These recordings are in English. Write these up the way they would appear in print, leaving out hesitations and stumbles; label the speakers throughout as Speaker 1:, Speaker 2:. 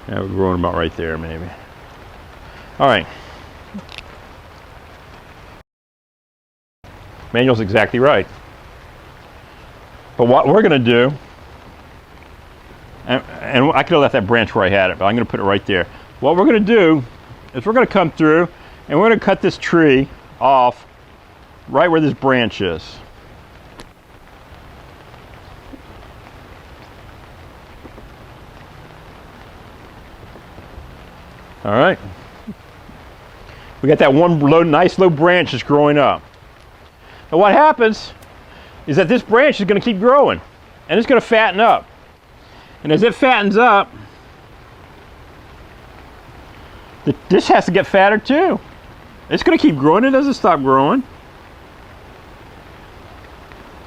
Speaker 1: Yeah, we're growing about right there, maybe. All right. Manuel's exactly right. But what we're going to do, and I could have left that branch where I had it, but I'm going to put it right there. What we're going to do is we're going to come through and we're going to cut this tree off right where this branch is. All right. We got that one nice low branch that's growing up. And what happens is that this branch is going to keep growing and it's going to fatten up. And as it fattens up, this has to get fatter too. It's going to keep growing. It doesn't stop growing.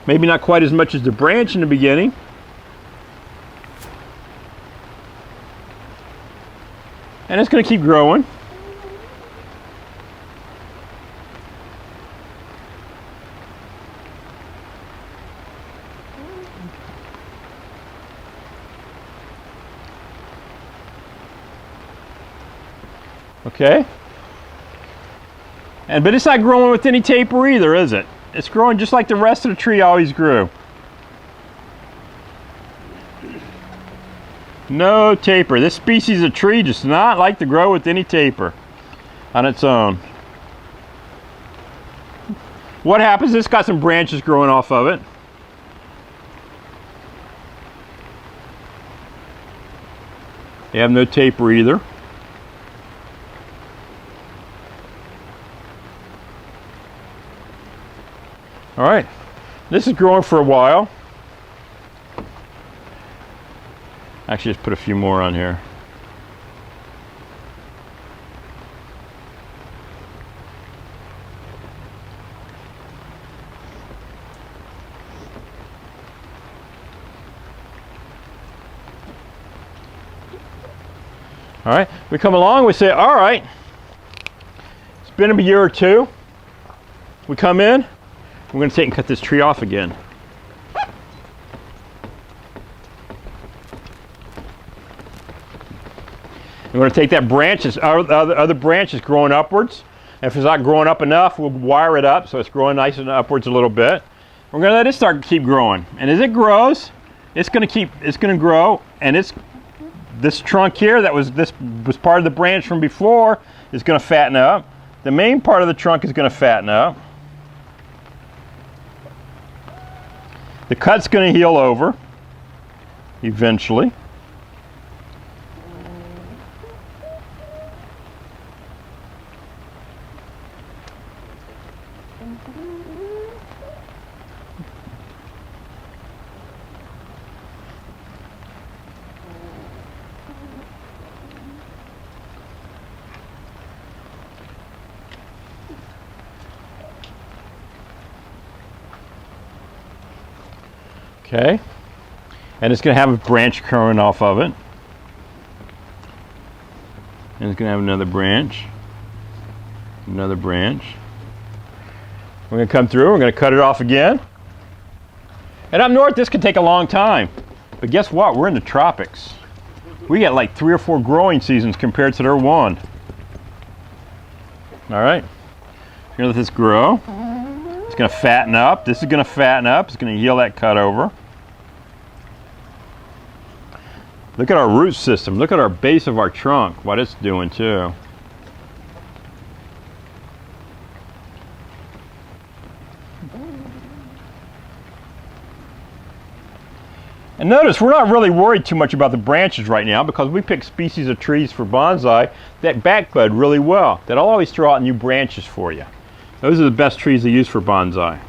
Speaker 1: Maybe not quite as much as the branch in the beginning. And it's going to keep growing. Okay. But it's not growing with any taper either, is it? It's growing just like the rest of the tree always grew. No taper. This species of tree does not like to grow with any taper on its own. What happens? It's got some branches growing off of it. They have no taper either. All right, this is growing for a while. Actually, just put a few more on here. All right, we come along, we say, all right, it's been a year or two. We come in, we're going to take and cut this tree off again. We're going to take that branch, other branch is growing upwards. And if it's not growing up enough, we'll wire it up so it's growing nice and upwards a little bit. We're going to let it keep growing. And as it grows, it's going to grow, and this trunk here that was part of the branch from before is going to fatten up. The main part of the trunk is going to fatten up. The cut's going to heal over eventually. Okay, and it's going to have a branch growing off of it. And it's going to have another branch. Another branch. We're going to come through, we're going to cut it off again. And up north, this could take a long time. But guess what? We're in the tropics. We get like 3 or 4 growing seasons compared to their one. All right, we're going to let this grow. It's going to fatten up. This is going to fatten up. It's going to heal that cut over. Look at our root system. Look at our base of our trunk, what it's doing too. And notice we're not really worried too much about the branches right now because we pick species of trees for bonsai that backbud really well. That'll always throw out new branches for you. Those are the best trees to use for bonsai.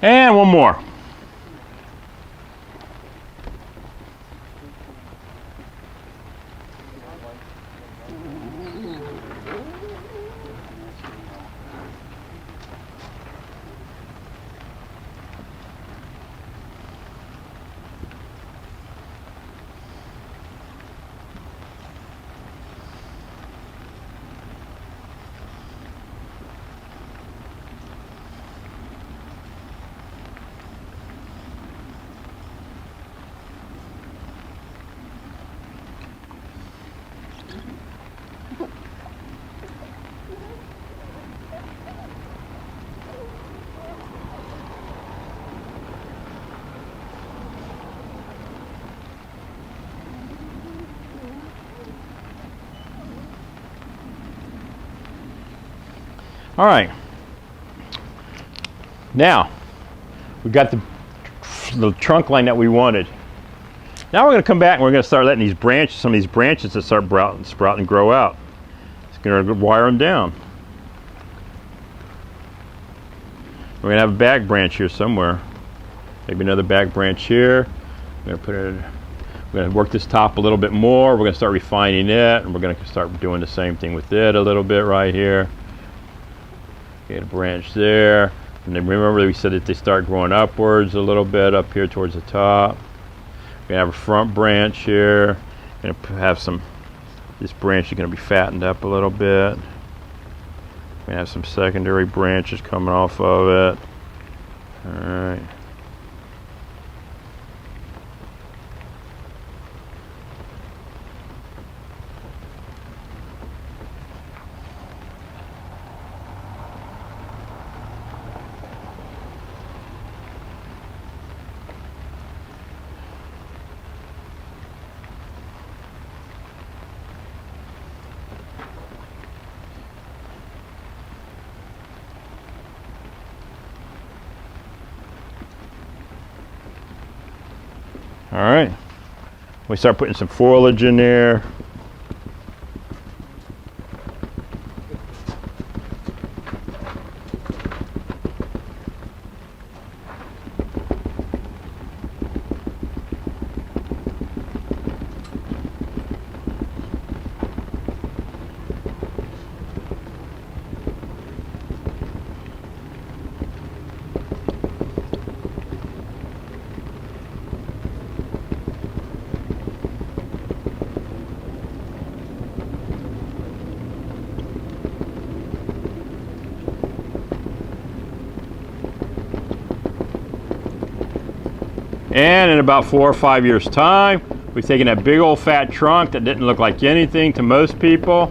Speaker 1: And one more. All right. Now, we've got the trunk line that we wanted. Now we're going to come back and we're going to start letting these branches, some of these branches that start sprout and grow out. It's going to wire them down. We're going to have a back branch here somewhere. Maybe another back branch here. We're going to work this top a little bit more. We're going to start refining it, and we're going to start doing the same thing with it a little bit right here. Get a branch there. And then remember we said that they start growing upwards a little bit up here towards the top. We're going to have a front branch here. Going to have this branch is going to be fattened up a little bit. We're going to have some secondary branches coming off of it. All right. All right, we start putting some foliage in there. And in about 4 or 5 years' time, we've taken that big old fat trunk that didn't look like anything to most people.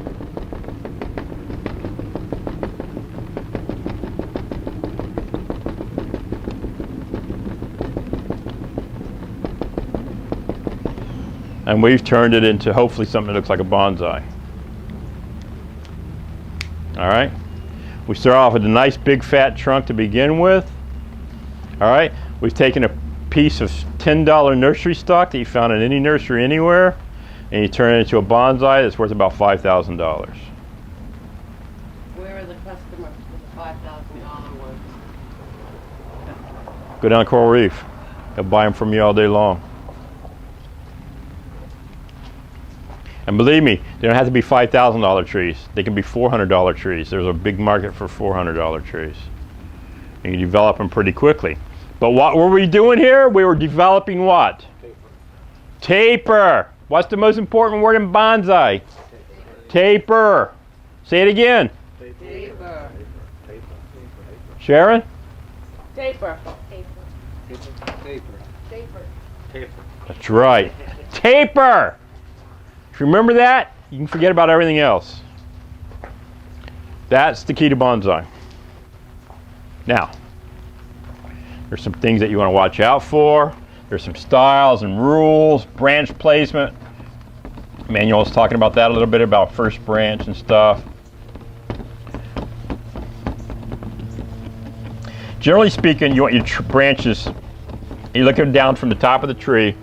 Speaker 1: And we've turned it into hopefully something that looks like a bonsai. All right. We start off with a nice big fat trunk to begin with. All right. We've taken a piece of $10 nursery stock that you found in any nursery anywhere, and you turn it into a bonsai that's worth about $5,000.
Speaker 2: Where are the customers for the $5,000 worth?
Speaker 1: Go down to Coral Reef. They'll buy them from you all day long. And believe me, they don't have to be $5,000 trees. They can be $400 trees. There's a big market for $400 trees. And you develop them pretty quickly. But what were we doing here? We were developing what? Taper. Taper. What's the most important word in bonsai? Taper. Say it again.
Speaker 2: Taper.
Speaker 1: Sharon?
Speaker 2: Taper.
Speaker 3: Taper.
Speaker 1: That's right. Taper. If you remember that, you can forget about everything else. That's the key to bonsai. Now, there's some things that you want to watch out for. There's some styles and rules, branch placement. Manuel's talking about that a little bit, about first branch and stuff. Generally speaking, you want your branches, you look down from the top of the tree,